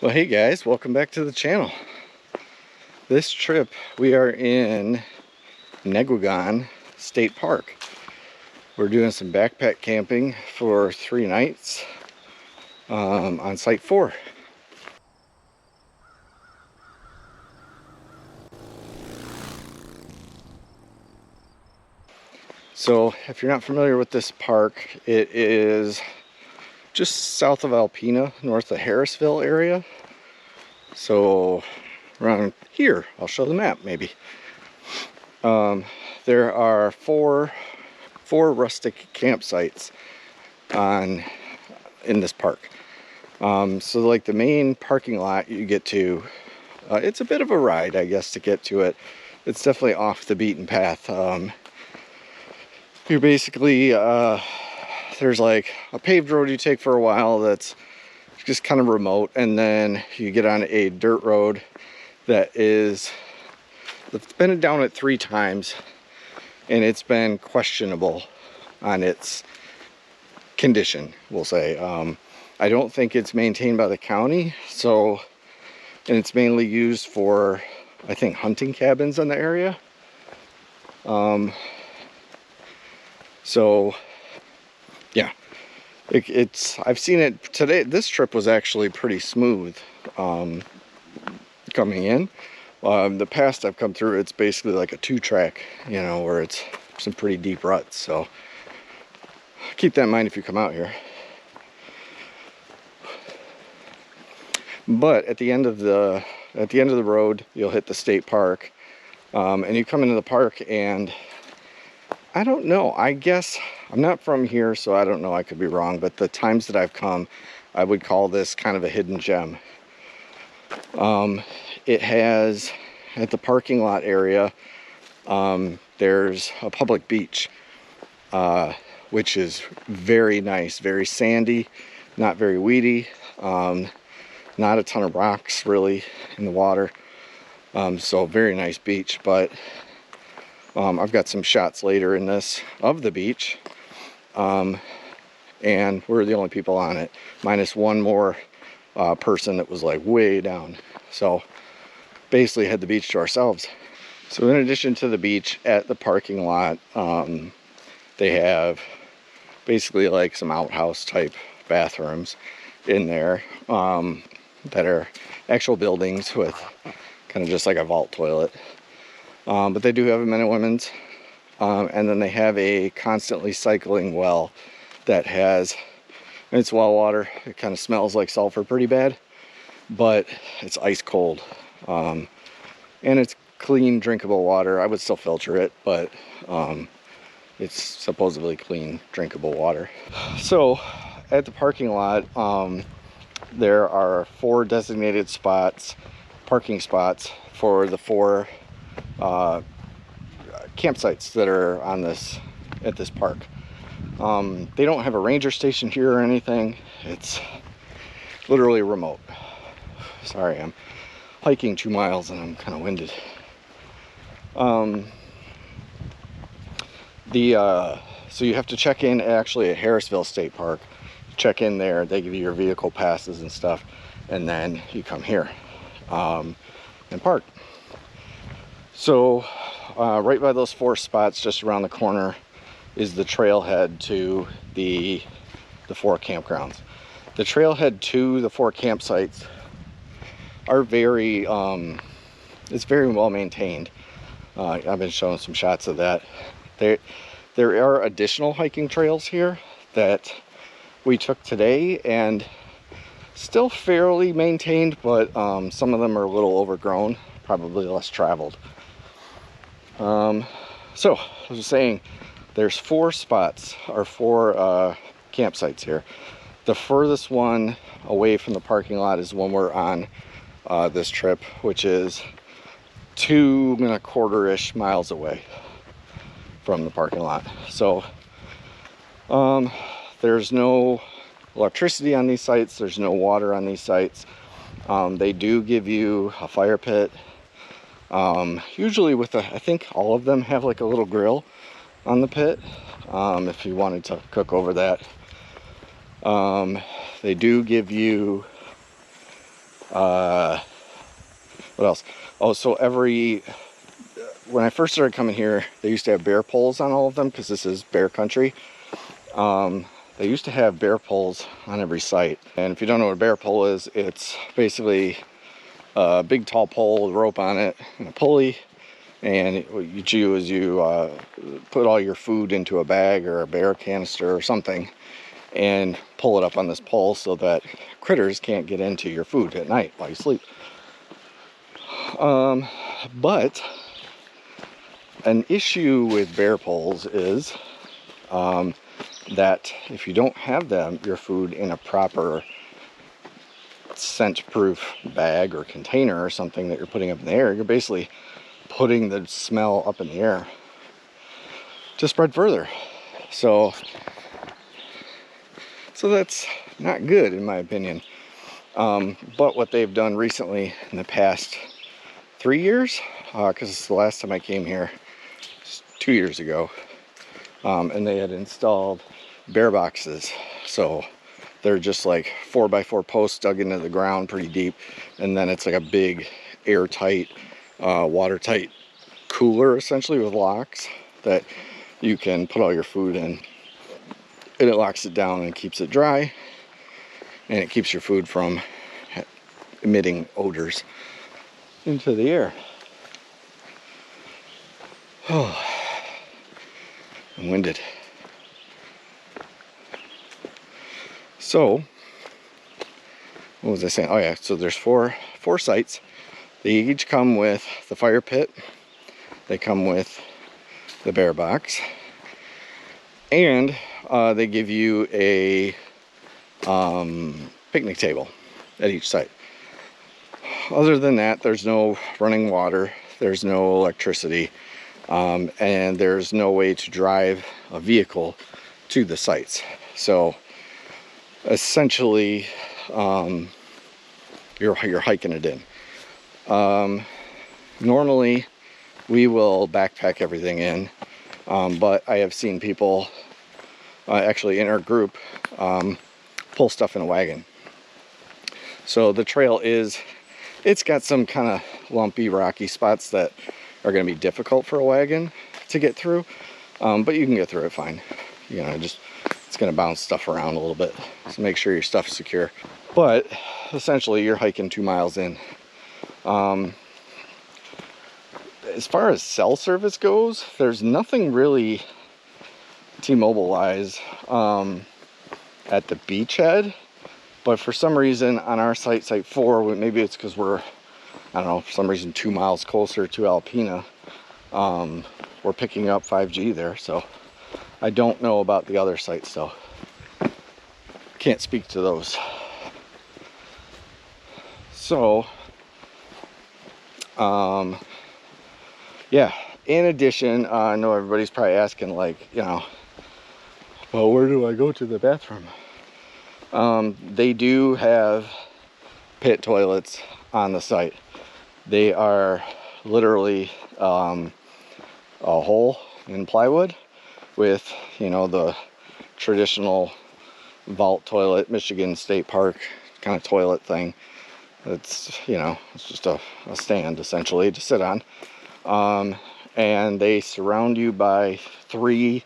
Well, hey guys, welcome back to the channel. This trip we are in Negwegon State Park. We're doing some backpack camping for 3 nights on Site 4. So if you're not familiar with this park, it is just south of Alpena, north of Harrisville area. So around here, I'll show the map maybe. There are four rustic campsites in this park. So like the main parking lot you get to, it's a bit of a ride, I guess, to get to it. It's definitely off the beaten path. You're basically, there's like a paved road you take for a while that's just kind of remote, and then you get on a dirt road it's been down it 3 times, and it's been questionable on its condition, we'll say. I don't think it's maintained by the county, and it's mainly used for, I think, hunting cabins in the area. So yeah, I've seen it today. This trip was actually pretty smooth coming in. The past I've come through, it's basically like a 2-track, you know, where it's some pretty deep ruts. So keep that in mind if you come out here. But at the end of the road, you'll hit the state park, and you come into the park, and I don't know, I guess I'm not from here, so I don't know, I could be wrong, but the times that I've come, I would call this kind of a hidden gem. It has, at the parking lot area, there's a public beach, which is very nice, very sandy, not very weedy, not a ton of rocks really in the water, so very nice beach. But I've got some shots later in this of the beach, and we're the only people on it, minus one more person that was like way down. So basically had the beach to ourselves. So in addition to the beach, at the parking lot, they have basically like some outhouse type bathrooms in there, that are actual buildings with kind of just like a vault toilet. But they do have a men and women's, and then they have a constantly cycling well that has, it's well water. It kind of smells like sulfur pretty bad, but it's ice cold, and it's clean drinkable water. I would still filter it, but it's supposedly clean drinkable water. So at the parking lot, there are 4 designated parking spots for the 4 campsites that are at this park. They don't have a ranger station here or anything. It's literally remote. Sorry, I'm hiking 2 miles and I'm kind of winded. So you have to check in actually at Harrisville State Park. Check in there, they give you your vehicle passes and stuff, and then you come here and park. So right by those 4 spots, just around the corner, is the trailhead to the 4 campgrounds. The trailhead to the 4 campsites are very, it's very well maintained. I've been showing some shots of that. There are additional hiking trails here that we took today, and still fairly maintained, but some of them are a little overgrown, probably less traveled. So I was saying, there's 4 spots, or 4 campsites here. The furthest one away from the parking lot is one we're on this trip, which is 2.25-ish miles away from the parking lot. So there's no electricity on these sites, there's no water on these sites. They do give you a fire pit, usually with I think all of them have like a little grill on the pit, if you wanted to cook over that. They do give you What else? Oh, so when I first started coming here, they used to have bear poles on all of them because this is bear country. They used to have bear poles on every site. And if you don't know what a bear pole is, it's basically a big tall pole with a rope on it and a pulley. And what you do is you put all your food into a bag or a bear canister or something and pull it up on this pole so that critters can't get into your food at night while you sleep. But an issue with bear poles is that if you don't have your food in a proper scent-proof bag or container or something that you're putting up in the air, you're basically putting the smell up in the air to spread further. So that's not good in my opinion. But what they've done recently in the past 3 years, because the last time I came here 2 years ago, and they had installed bear boxes. So they're just like 4x4 posts dug into the ground pretty deep, and then it's like a big airtight, watertight cooler essentially with locks that you can put all your food in, and it locks it down and keeps it dry, and it keeps your food from emitting odors into the air. Oh, I'm winded. So, what was I saying? Oh yeah, so there's four sites. They each come with the fire pit. They come with the bear box. And they give you a picnic table at each site. Other than that, there's no running water, there's no electricity, and there's no way to drive a vehicle to the sites. So essentially, you're hiking it in. Normally, we will backpack everything in, but I have seen people, actually in our group, pull stuff in a wagon. So the trail it's got some kind of lumpy, rocky spots that are going to be difficult for a wagon to get through, but you can get through it fine. You know, it's going to bounce stuff around a little bit, so make sure your stuff's secure. But essentially, you're hiking 2 miles in. As far as cell service goes, there's nothing really T-Mobile-wise at the beachhead. But for some reason on our site 4, maybe it's because we're, I don't know, for some reason 2 miles closer to Alpena, we're picking up 5G there. So I don't know about the other sites, so can't speak to those. So, yeah, in addition, I know everybody's probably asking, like, you know, well, where do I go to the bathroom? They do have pit toilets on the site. They are literally a hole in plywood with, you know, the traditional vault toilet, Michigan State Park kind of toilet thing. It's, you know, it's just a stand essentially to sit on. And they surround you by 3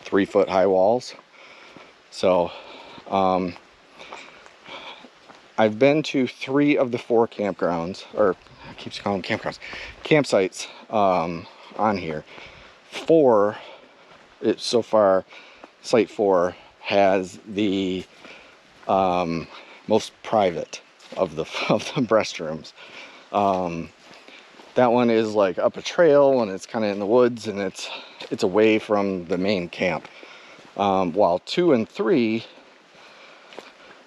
3-foot high walls. So I've been to 3 of the 4 campgrounds, or I keep calling them campgrounds, campsites on here. 4, so far, site 4 has the most private of the restrooms. That one is like up a trail and it's kind of in the woods, and it's away from the main camp. While 2 and 3,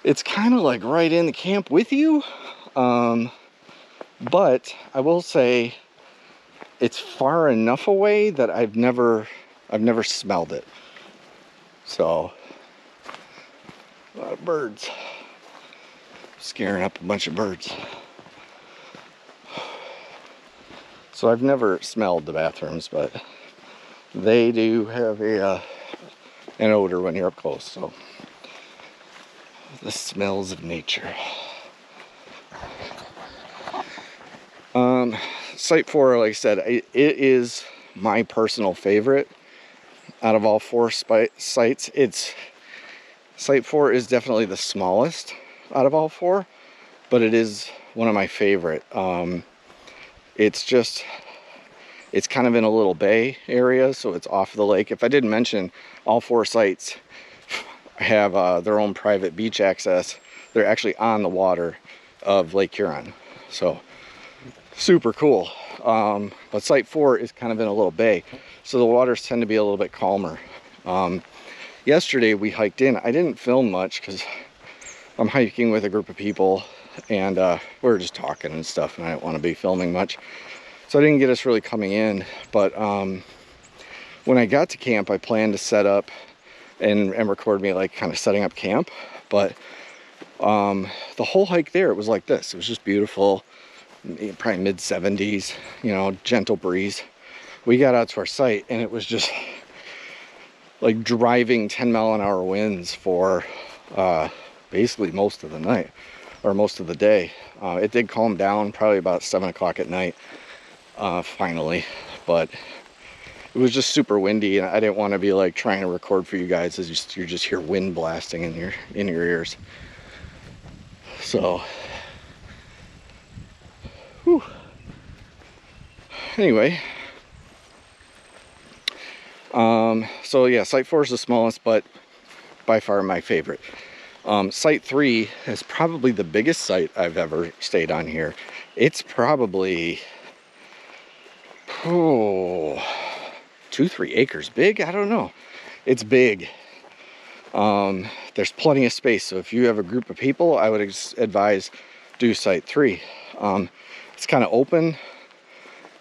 it's kind of like right in the camp with you. But I will say it's far enough away that I've never smelled it. So, a lot of birds. Scaring up a bunch of birds. So I've never smelled the bathrooms, but they do have an odor when you're up close. So the smells of nature. Site 4, like I said, it is my personal favorite out of all 4 sites. Site 4 is definitely the smallest out of all 4, but it is one of my favorite. It's kind of in a little bay area, so it's off the lake. If I didn't mention, all 4 sites have their own private beach access. They're actually on the water of Lake Huron, so super cool. But site 4 is kind of in a little bay, so the waters tend to be a little bit calmer. Yesterday we hiked in. I didn't film much because I'm hiking with a group of people, and we were just talking and stuff, and I didn't want to be filming much, so I didn't get us really coming in. But when I got to camp, I planned to set up and record me like kind of setting up camp. But the whole hike there, it was like this. It was just beautiful, probably mid 70s, you know, gentle breeze. We got out to our site and it was just like driving 10-mile-an-hour winds for basically most of the night, or most of the day. It did calm down probably about 7 o'clock at night, finally, but it was just super windy, and I didn't want to be like trying to record for you guys as you just hear wind blasting in your ears. So, whew. Anyway, so yeah, site 4 is the smallest, but by far my favorite. Site 3 is probably the biggest site I've ever stayed on here. It's probably 2-3 acres big. I don't know. It's big. There's plenty of space, so if you have a group of people, I would advise do site 3. It's kind of open,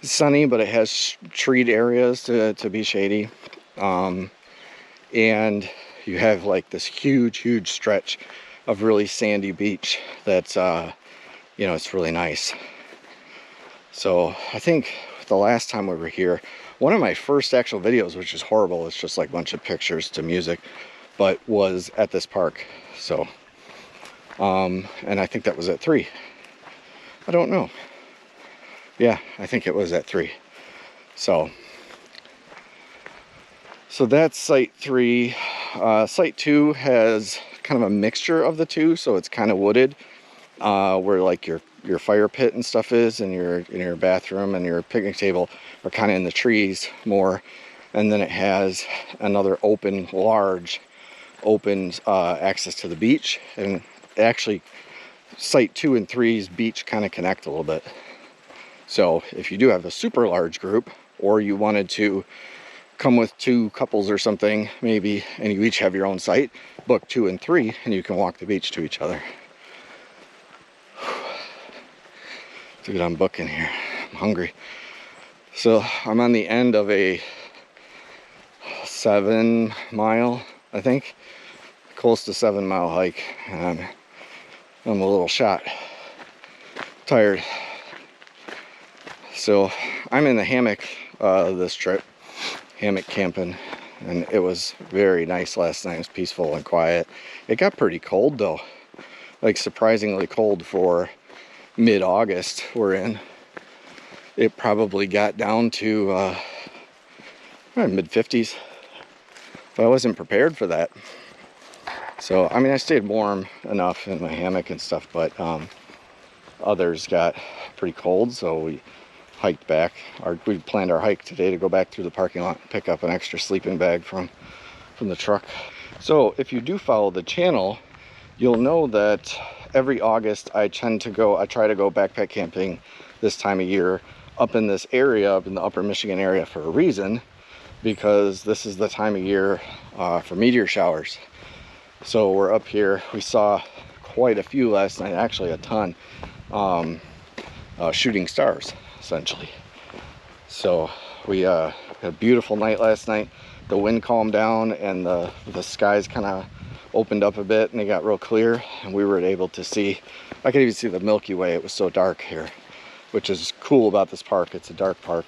sunny, but it has treed areas to be shady, and you have like this huge stretch of really sandy beach that's you know, it's really nice. So I think the last time we were here, one of my first actual videos, which is horrible, it's just like a bunch of pictures to music, but was at this park. So and I think that was at 3. I don't know. Yeah, I think it was at 3. So that's site 3. Site 2 has kind of a mixture of the two, so it's kind of wooded, where like your fire pit and stuff is, and your bathroom and your picnic table are kind of in the trees more, and then it has another large open access to the beach. And actually site 2 and 3's beach kind of connect a little bit. So if you do have a super large group, or you wanted to come with 2 couples or something maybe, and you each have your own site, book 2 and 3 and you can walk the beach to each other. Let's get on booking here. I'm hungry. So I'm on the end of a 7-mile, I think, close to 7-mile hike, and I'm a little shot, tired. So I'm in the hammock this trip, hammock camping, and it was very nice last night. It was peaceful and quiet. It got pretty cold though, like surprisingly cold for mid-August we're in. It probably got down to mid-50s, but I wasn't prepared for that. So I mean, I stayed warm enough in my hammock and stuff, but others got pretty cold, so we hiked back. We planned our hike today to go back through the parking lot and pick up an extra sleeping bag from the truck. So if you do follow the channel, you'll know that every August I try to go backpack camping this time of year up in this area, up in the upper Michigan area, for a reason, because this is the time of year for meteor showers. So we're up here. We saw quite a few last night, actually a ton, shooting stars essentially. So we had a beautiful night last night. The wind calmed down and the skies kind of opened up a bit and it got real clear, and we were able to see, I could even see the Milky Way. It was so dark here, which is cool about this park. It's a dark park.